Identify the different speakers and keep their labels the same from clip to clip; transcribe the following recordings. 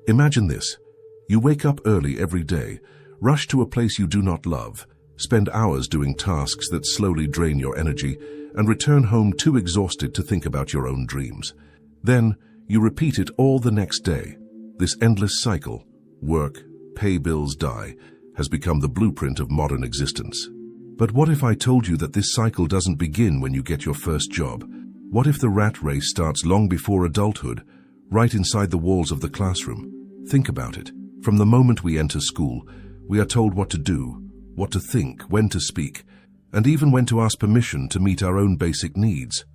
Speaker 1: Imagine this. You wake up early every day, rush to a place you do not love, spend hours doing tasks that slowly drain your energy, and return home too exhausted to think about your own dreams. Then, you repeat it all the next day. This endless cycle, work, pay bills, die, has become the blueprint of modern existence. But what if I told you that this cycle doesn't begin when you get your first job? What if the rat race starts long before adulthood, right inside the walls of the classroom? Think about it. From the moment we enter school, we are told what to do, what to think, when to speak, and even when to ask permission to meet our own basic needs.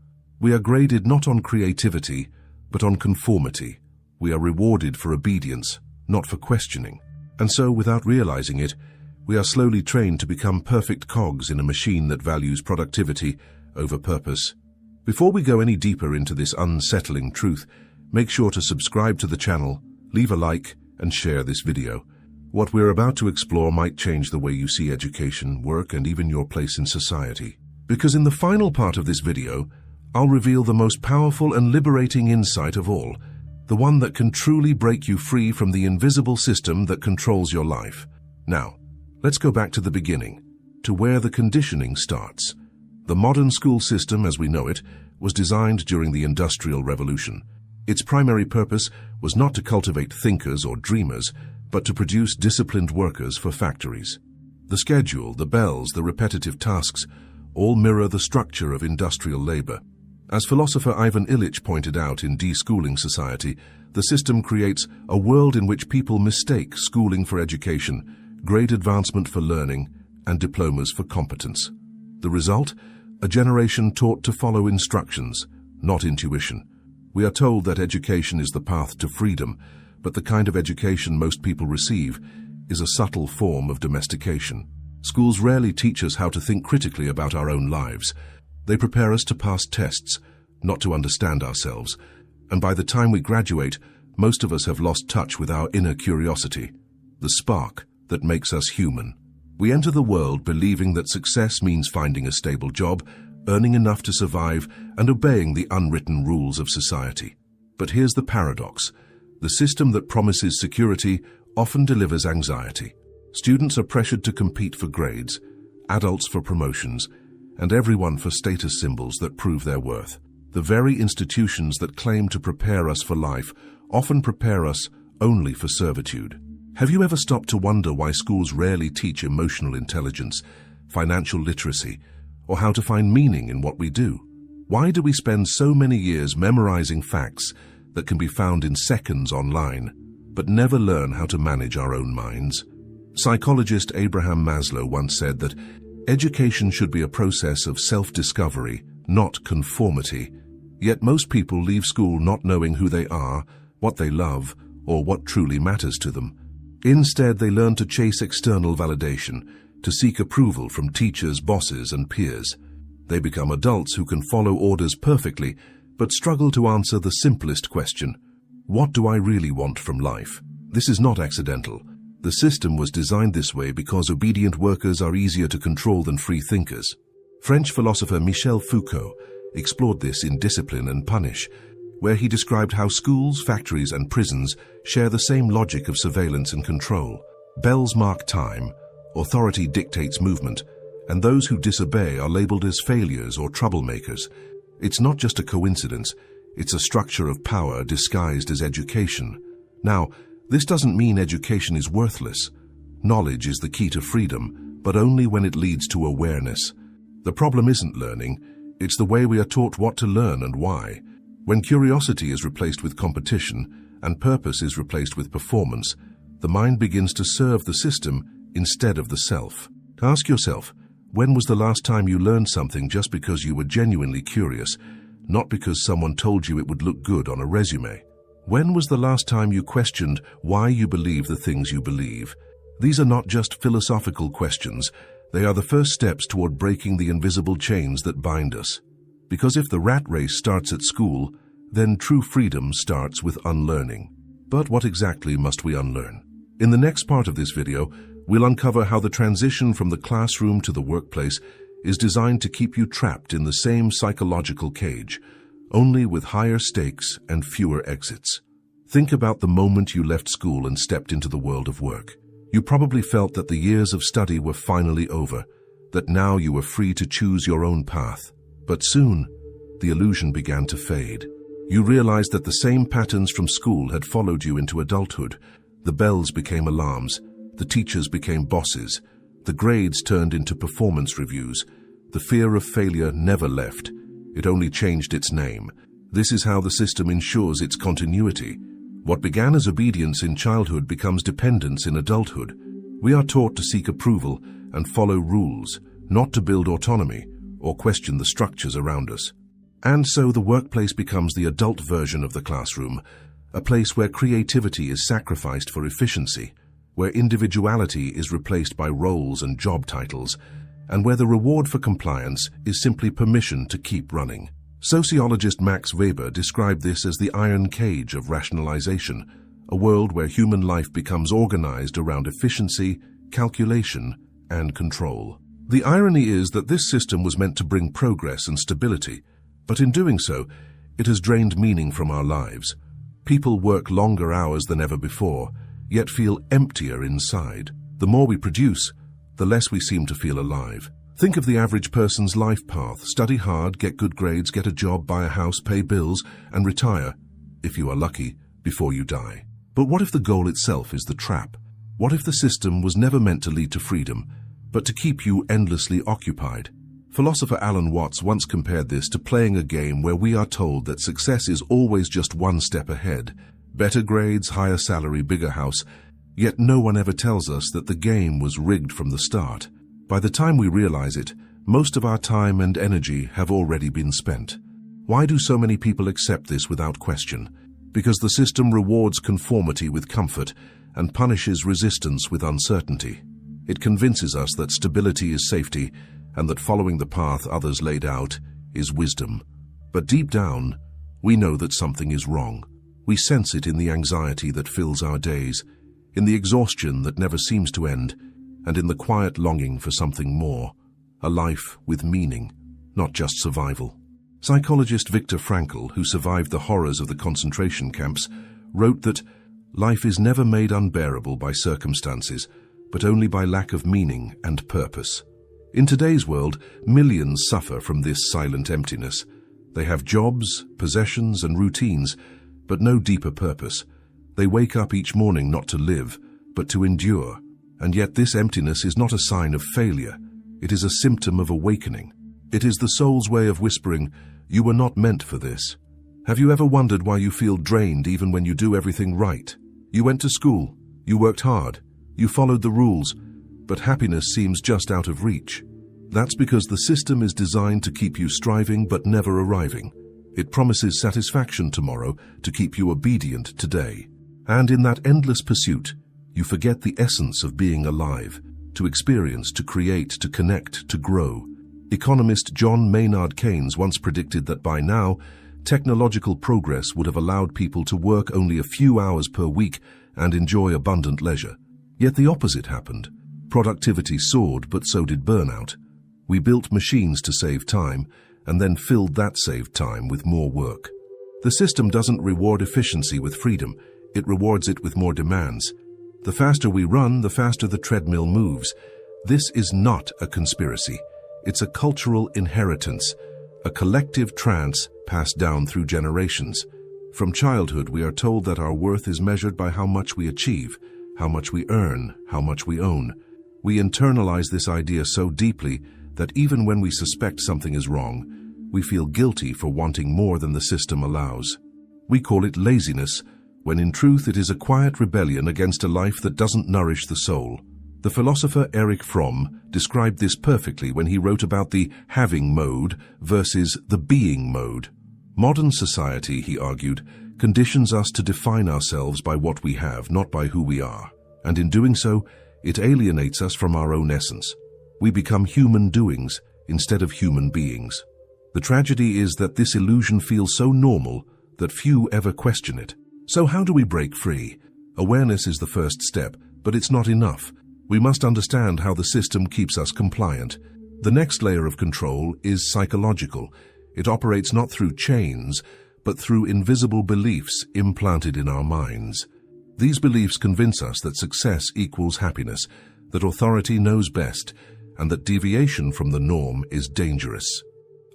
Speaker 1: We are graded not on creativity, but on conformity. We are rewarded for obedience, not for questioning. And so, without realizing it, we are slowly trained to become perfect cogs in a machine that values productivity over purpose. Before we go any deeper into this unsettling truth, make sure to subscribe to the channel, leave a like, and share this video. What we're about to explore might change the way you see education, work, and even your place in society. Because in the final part of this video, I'll reveal the most powerful and liberating insight of all, the one that can truly break you free from the invisible system that controls your life. Now, let's go back to the beginning, to where the conditioning starts. The modern school system, as we know it, was designed during the Industrial Revolution. Its primary purpose was not to cultivate thinkers or dreamers, but to produce disciplined workers for factories. The schedule, the bells, the repetitive tasks, all mirror the structure of industrial labor. As philosopher Ivan Illich pointed out in Deschooling Society, the system creates a world in which people mistake schooling for education, grade advancement for learning, and diplomas for competence. The result? A generation taught to follow instructions, not intuition. We are told that education is the path to freedom, but the kind of education most people receive is a subtle form of domestication. Schools rarely teach us how to think critically about our own lives. They prepare us to pass tests, not to understand ourselves. And by the time we graduate, most of us have lost touch with our inner curiosity, the spark that makes us human. We enter the world believing that success means finding a stable job, earning enough to survive, and obeying the unwritten rules of society. But here's the paradox. The system that promises security often delivers anxiety. Students are pressured to compete for grades, adults for promotions, and everyone for status symbols that prove their worth. The very institutions that claim to prepare us for life often prepare us only for servitude. Have you ever stopped to wonder why schools rarely teach emotional intelligence, financial literacy, or how to find meaning in what we do? Why do we spend so many years memorizing facts that can be found in seconds online, but never learn how to manage our own minds? Psychologist Abraham Maslow once said that education should be a process of self-discovery, not conformity. Yet most people leave school not knowing who they are, what they love, or what truly matters to them. Instead, they learn to chase external validation, to seek approval from teachers, bosses, and peers. They become adults who can follow orders perfectly, but struggle to answer the simplest question: what do I really want from life? This is not accidental. The system was designed this way because obedient workers are easier to control than free thinkers. French philosopher Michel Foucault explored this in Discipline and Punish, where he described how schools, factories, and prisons share the same logic of surveillance and control. Bells mark time, authority dictates movement, and those who disobey are labeled as failures or troublemakers. It's not just a coincidence, it's a structure of power disguised as education. Now, this doesn't mean education is worthless. Knowledge is the key to freedom, but only when it leads to awareness. The problem isn't learning, it's the way we are taught what to learn and why. When curiosity is replaced with competition and purpose is replaced with performance, the mind begins to serve the system instead of the self. Ask yourself, when was the last time you learned something just because you were genuinely curious, not because someone told you it would look good on a resume? When was the last time you questioned why you believe the things you believe? These are not just philosophical questions. They are the first steps toward breaking the invisible chains that bind us. Because if the rat race starts at school, then true freedom starts with unlearning. But what exactly must we unlearn? In the next part of this video, we'll uncover how the transition from the classroom to the workplace is designed to keep you trapped in the same psychological cage, only with higher stakes and fewer exits. Think about the moment you left school and stepped into the world of work. You probably felt that the years of study were finally over, that now you were free to choose your own path. But soon, the illusion began to fade. You realized that the same patterns from school had followed you into adulthood. The bells became alarms, the teachers became bosses, the grades turned into performance reviews. The fear of failure never left. It only changed its name. This is how the system ensures its continuity. What began as obedience in childhood becomes dependence in adulthood. We are taught to seek approval and follow rules, not to build autonomy or question the structures around us. And so the workplace becomes the adult version of the classroom, a place where creativity is sacrificed for efficiency, where individuality is replaced by roles and job titles, and where the reward for compliance is simply permission to keep running. Sociologist Max Weber described this as the iron cage of rationalization, a world where human life becomes organized around efficiency, calculation, and control. The irony is that this system was meant to bring progress and stability, but in doing so, it has drained meaning from our lives. People work longer hours than ever before, yet feel emptier inside. The more we produce, the less we seem to feel alive. Think of the average person's life path: study hard, get good grades, get a job, buy a house, pay bills, and retire, if you are lucky, before you die. But what if the goal itself is the trap? What if the system was never meant to lead to freedom, but to keep you endlessly occupied? Philosopher Alan Watts once compared this to playing a game where we are told that success is always just one step ahead. Better grades, higher salary, bigger house, yet no one ever tells us that the game was rigged from the start. By the time we realize it, most of our time and energy have already been spent. Why do so many people accept this without question? Because the system rewards conformity with comfort and punishes resistance with uncertainty. It convinces us that stability is safety and that following the path others laid out is wisdom. But deep down, we know that something is wrong. We sense it in the anxiety that fills our days, in the exhaustion that never seems to end, and in the quiet longing for something more, a life with meaning, not just survival. Psychologist Viktor Frankl, who survived the horrors of the concentration camps, wrote that life is never made unbearable by circumstances, but only by lack of meaning and purpose. In today's world, millions suffer from this silent emptiness. They have jobs, possessions, and routines, but no deeper purpose. They wake up each morning not to live, but to endure. And yet this emptiness is not a sign of failure. It is a symptom of awakening. It is the soul's way of whispering, "You were not meant for this." Have you ever wondered why you feel drained even when you do everything right? You went to school, you worked hard, you followed the rules, but happiness seems just out of reach. That's because the system is designed to keep you striving but never arriving. It promises satisfaction tomorrow to keep you obedient today. And in that endless pursuit, you forget the essence of being alive, to experience, to create, to connect, to grow. Economist John Maynard Keynes once predicted that by now, technological progress would have allowed people to work only a few hours per week and enjoy abundant leisure. Yet the opposite happened. Productivity soared, but so did burnout. We built machines to save time, and then filled that saved time with more work. The system doesn't reward efficiency with freedom, it rewards it with more demands. The faster we run, the faster the treadmill moves. This is not a conspiracy. It's a cultural inheritance, a collective trance passed down through generations. From childhood, we are told that our worth is measured by how much we achieve, how much we earn, how much we own. We internalize this idea so deeply that even when we suspect something is wrong, we feel guilty for wanting more than the system allows. We call it laziness, when in truth it is a quiet rebellion against a life that doesn't nourish the soul. The philosopher Erich Fromm described this perfectly when he wrote about the having mode versus the being mode. Modern society, he argued, conditions us to define ourselves by what we have, not by who we are. And in doing so, it alienates us from our own essence. We become human doings instead of human beings. The tragedy is that this illusion feels so normal that few ever question it. So how do we break free? Awareness is the first step, but it's not enough. We must understand how the system keeps us compliant. The next layer of control is psychological. It operates not through chains, but through invisible beliefs implanted in our minds. These beliefs convince us that success equals happiness, that authority knows best, and that deviation from the norm is dangerous.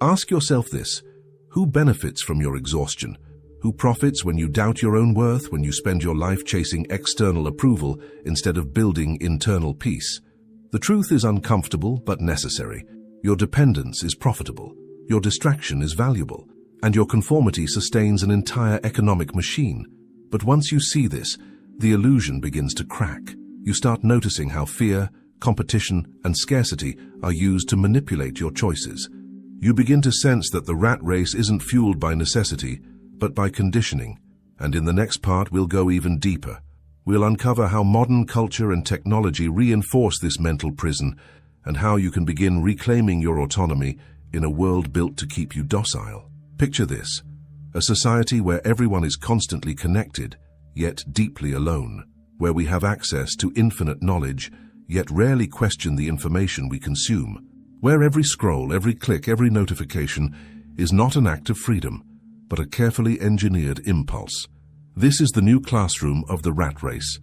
Speaker 1: Ask yourself this: who benefits from your exhaustion? Who profits when you doubt your own worth, when you spend your life chasing external approval instead of building internal peace? The truth is uncomfortable but necessary. Your dependence is profitable, your distraction is valuable, and your conformity sustains an entire economic machine. But once you see this, the illusion begins to crack. You start noticing how fear, competition, and scarcity are used to manipulate your choices. You begin to sense that the rat race isn't fueled by necessity, but by conditioning. And in the next part, we'll go even deeper. We'll uncover how modern culture and technology reinforce this mental prison, and how you can begin reclaiming your autonomy in a world built to keep you docile. Picture this: a society where everyone is constantly connected, yet deeply alone, where we have access to infinite knowledge, yet rarely question the information we consume, where every scroll, every click, every notification is not an act of freedom, but a carefully engineered impulse. This is the new classroom of the rat race.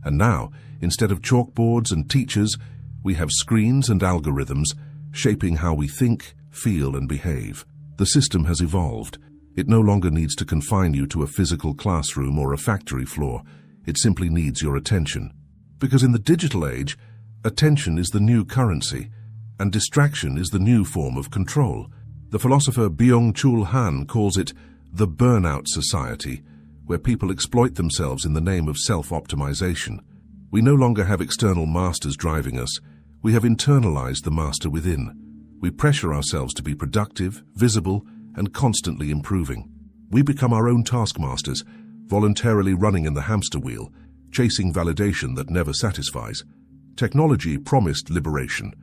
Speaker 1: And now, instead of chalkboards and teachers, we have screens and algorithms shaping how we think, feel, and behave. The system has evolved. It no longer needs to confine you to a physical classroom or a factory floor. It simply needs your attention. Because in the digital age, attention is the new currency, and distraction is the new form of control. The philosopher Byung-Chul Han calls it the burnout society, where people exploit themselves in the name of self-optimization. We no longer have external masters driving us. We have internalized the master within. We pressure ourselves to be productive, visible, and constantly improving. We become our own taskmasters, voluntarily running in the hamster wheel, chasing validation that never satisfies. Technology promised liberation.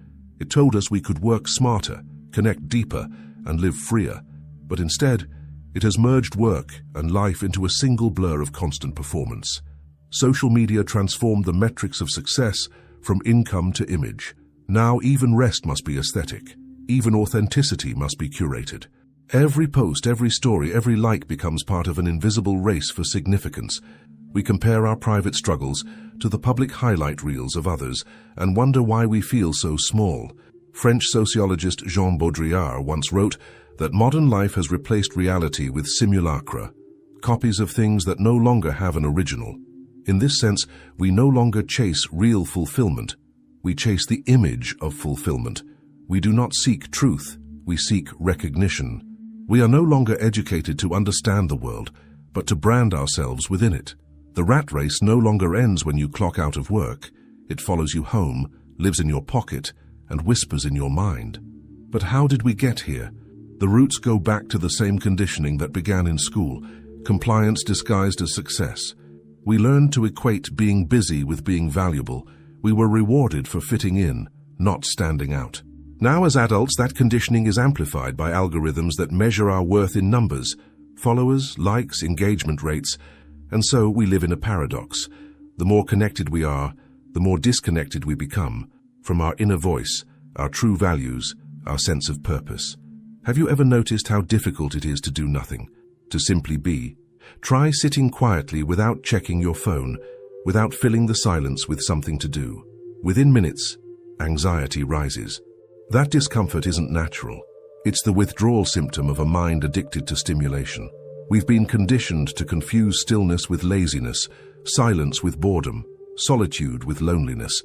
Speaker 1: It told us we could work smarter, connect deeper, and live freer. But instead, it has merged work and life into a single blur of constant performance. Social media transformed the metrics of success from income to image. Now even rest must be aesthetic. Even authenticity must be curated. Every post, every story, every like becomes part of an invisible race for significance. We compare our private struggles to the public highlight reels of others and wonder why we feel so small. French sociologist Jean Baudrillard once wrote that modern life has replaced reality with simulacra, copies of things that no longer have an original. In this sense, we no longer chase real fulfillment. We chase the image of fulfillment. We do not seek truth, we seek recognition. We are no longer educated to understand the world, but to brand ourselves within it. The rat race no longer ends when you clock out of work. It follows you home, lives in your pocket, and whispers in your mind. But how did we get here? The roots go back to the same conditioning that began in school, compliance disguised as success. We learned to equate being busy with being valuable. We were rewarded for fitting in, not standing out. Now as adults, that conditioning is amplified by algorithms that measure our worth in numbers, followers, likes, engagement rates, and so we live in a paradox. The more connected we are, the more disconnected we become from our inner voice, our true values, our sense of purpose. Have you ever noticed how difficult it is to do nothing, to simply be? Try sitting quietly without checking your phone, without filling the silence with something to do. Within minutes, anxiety rises. That discomfort isn't natural. It's the withdrawal symptom of a mind addicted to stimulation. We've been conditioned to confuse stillness with laziness, silence with boredom, solitude with loneliness.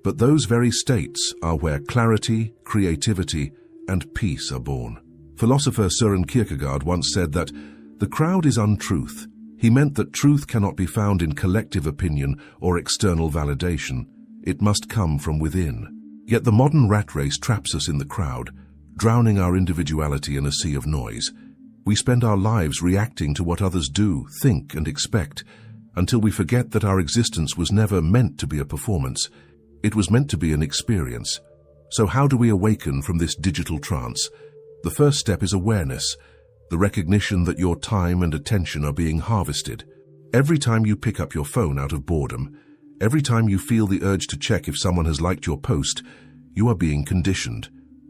Speaker 1: But those very states are where clarity, creativity, and peace are born. Philosopher Søren Kierkegaard once said that the crowd is untruth. He meant that truth cannot be found in collective opinion or external validation. It must come from within. Yet the modern rat race traps us in the crowd, drowning our individuality in a sea of noise. We spend our lives reacting to what others do, think, and expect, until we forget that our existence was never meant to be a performance. It was meant to be an experience. So how do we awaken from this digital trance? The first step is awareness, the recognition that your time and attention are being harvested. Every time you pick up your phone out of boredom, every time you feel the urge to check if someone has liked your post, you are being conditioned.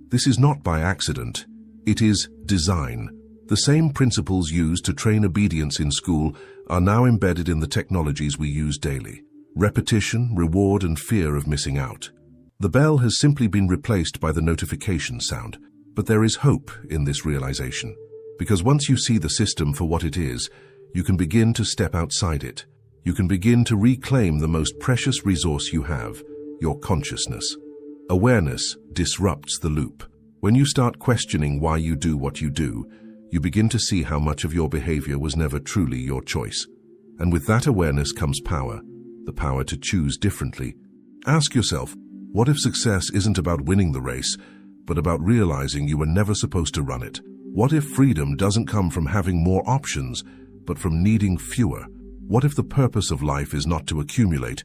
Speaker 1: This is not by accident. It is design. The same principles used to train obedience in school are now embedded in the technologies we use daily. Repetition, reward, and fear of missing out. The bell has simply been replaced by the notification sound, but there is hope in this realization. Because once you see the system for what it is, you can begin to step outside it. You can begin to reclaim the most precious resource you have, your consciousness. Awareness disrupts the loop. When you start questioning why you do what you do, you begin to see how much of your behavior was never truly your choice. And with that awareness comes power, the power to choose differently. Ask yourself, what if success isn't about winning the race, but about realizing you were never supposed to run it? What if freedom doesn't come from having more options, but from needing fewer? What if the purpose of life is not to accumulate,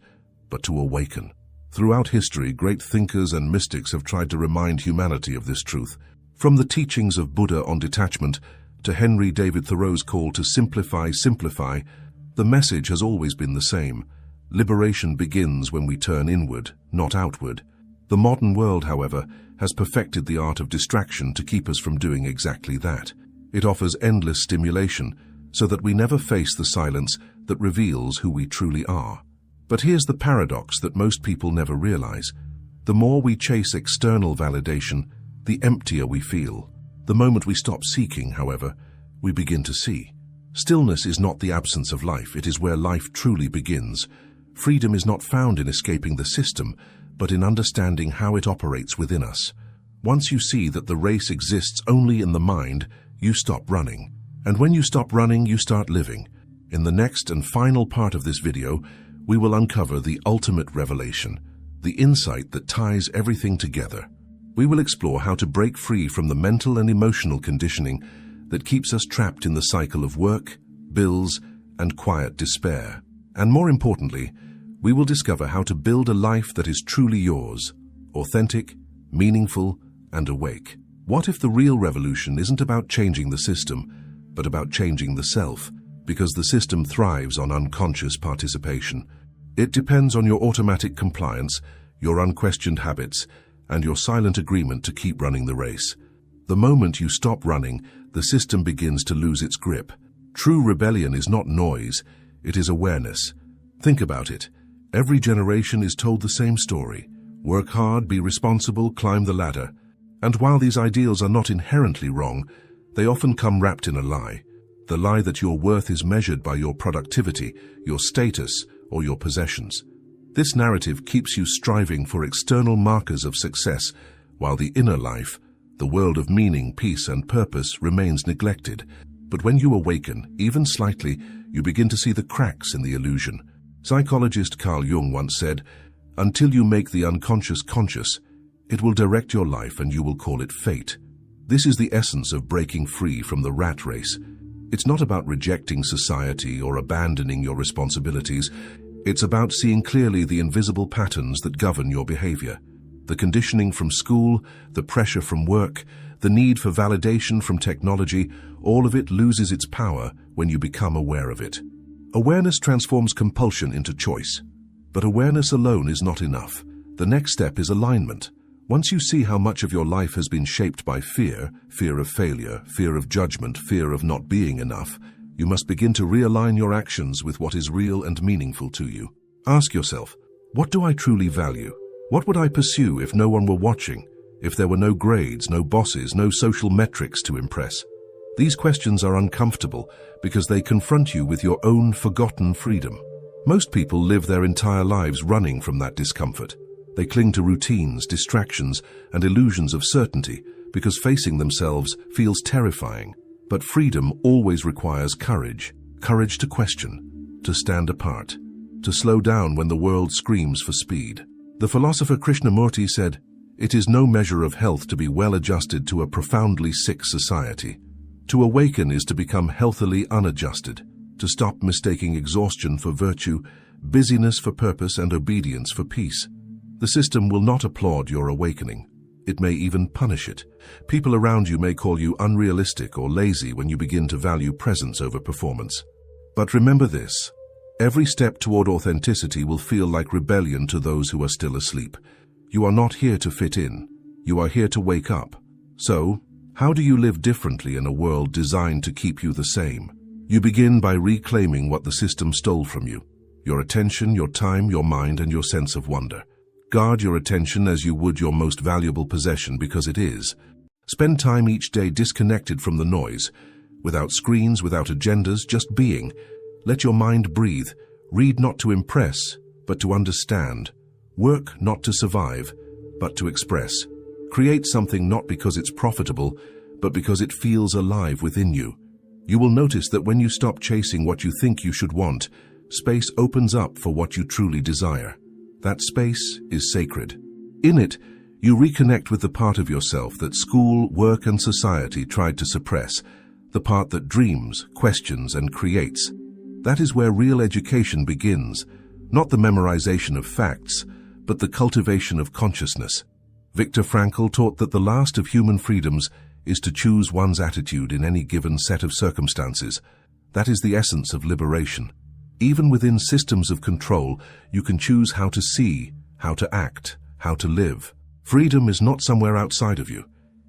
Speaker 1: but to awaken? Throughout history, great thinkers and mystics have tried to remind humanity of this truth. From the teachings of Buddha on detachment to Henry David Thoreau's call to simplify, the message has always been the same. Liberation begins when we turn inward, not outward. The modern world, however, has perfected the art of distraction to keep us from doing exactly that. It offers endless stimulation, so that we never face the silence that reveals who we truly are. But here's the paradox that most people never realize. The more we chase external validation, the emptier we feel. The moment we stop seeking, however, we begin to see. Stillness is not the absence of life, it is where life truly begins. Freedom is not found in escaping the system, but in understanding how it operates within us. Once you see that the race exists only in the mind, you stop running. And when you stop running, you start living. In the next and final part of this video, we will uncover the ultimate revelation, the insight that ties everything together. We will explore how to break free from the mental and emotional conditioning that keeps us trapped in the cycle of work, bills, and quiet despair. And more importantly, we will discover how to build a life that is truly yours, authentic, meaningful, and awake. What if the real revolution isn't about changing the system, but about changing the self? Because the system thrives on unconscious participation. It depends on your automatic compliance, your unquestioned habits, and your silent agreement to keep running the race. The moment you stop running, the system begins to lose its grip. True rebellion is not noise, it is awareness. Think about it. Every generation is told the same story. Work hard, be responsible, climb the ladder. And while these ideals are not inherently wrong, they often come wrapped in a lie. The lie that your worth is measured by your productivity, your status, or your possessions. This narrative keeps you striving for external markers of success, while the inner life, the world of meaning, peace, and purpose, remains neglected. But when you awaken, even slightly, you begin to see the cracks in the illusion. Psychologist Carl Jung once said, "Until you make the unconscious conscious, it will direct your life and you will call it fate." This is the essence of breaking free from the rat race. It's not about rejecting society or abandoning your responsibilities. It's about seeing clearly the invisible patterns that govern your behavior. The conditioning from school, the pressure from work, the need for validation from technology, all of it loses its power when you become aware of it. Awareness transforms compulsion into choice. But awareness alone is not enough. The next step is alignment. Once you see how much of your life has been shaped by fear, fear of failure, fear of judgment, fear of not being enough, you must begin to realign your actions with what is real and meaningful to you. Ask yourself, what do I truly value? What would I pursue if no one were watching, if there were no grades, no bosses, no social metrics to impress? These questions are uncomfortable because they confront you with your own forgotten freedom. Most people live their entire lives running from that discomfort. They cling to routines, distractions, and illusions of certainty because facing themselves feels terrifying. But freedom always requires courage. Courage to question, to stand apart, to slow down when the world screams for speed. The philosopher Krishnamurti said, "It is no measure of health to be well adjusted to a profoundly sick society. To awaken is to become healthily unadjusted, to stop mistaking exhaustion for virtue, busyness for purpose, and obedience for peace." The system will not applaud your awakening. It may even punish it. People around you may call you unrealistic or lazy when you begin to value presence over performance. But remember this, every step toward authenticity will feel like rebellion to those who are still asleep. You are not here to fit in. You are here to wake up. So, How do you live differently in a world designed to keep you the same? You begin by reclaiming what the system stole from you: your attention, your time, your mind, and your sense of wonder. Guard your attention as you would your most valuable possession, because it is. Spend time each day disconnected from the noise, without screens, without agendas, just being. Let your mind breathe. Read not to impress, but to understand. Work not to survive, but to express. Create something not because it's profitable, but because it feels alive within you. You will notice that when you stop chasing what you think you should want, space opens up for what you truly desire. That space is sacred. In it, you reconnect with the part of yourself that school, work, and society tried to suppress, the part that dreams, questions, and creates. That is where real education begins, not the memorization of facts, but the cultivation of consciousness. Viktor Frankl taught that the last of human freedoms is to choose one's attitude in any given set of circumstances. That is the essence of liberation. Even within systems of control, you can choose how to see, how to act, how to live. Freedom is not somewhere outside of you.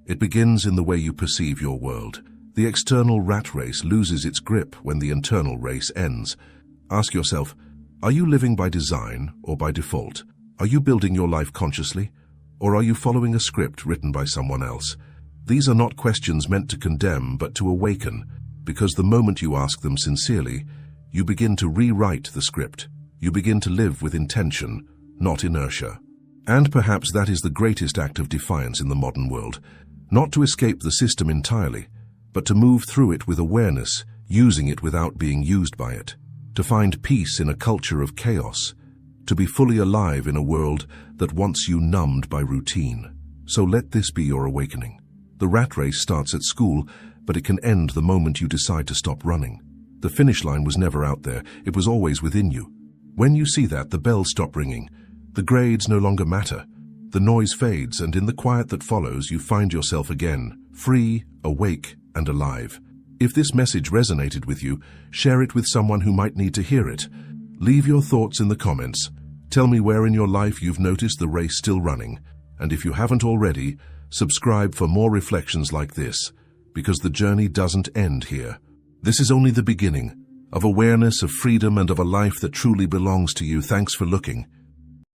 Speaker 1: It begins in the way you perceive your world. The external rat race loses its grip when the internal race ends. Ask yourself, are you living by design or by default? Are you building your life consciously, or are you following a script written by someone else? These are not questions meant to condemn, but to awaken, because the moment you ask them sincerely, you begin to rewrite the script. You begin to live with intention, not inertia. And perhaps that is the greatest act of defiance in the modern world. Not to escape the system entirely, but to move through it with awareness, using it without being used by it. To find peace in a culture of chaos. To be fully alive in a world that wants you numbed by routine. So let this be your awakening. The rat race starts at school, but it can end the moment you decide to stop running. The finish line was never out there, it was always within you. When you see that, the bells stop ringing. The grades no longer matter. The noise fades, and in the quiet that follows, you find yourself again, free, awake, and alive. If this message resonated with you, share it with someone who might need to hear it. Leave your thoughts in the comments. Tell me where in your life you've noticed the race still running. And if you haven't already, subscribe for more reflections like this, because the journey doesn't end here. This is only the beginning of awareness, of freedom, and of a life that truly belongs to you. Thanks for looking.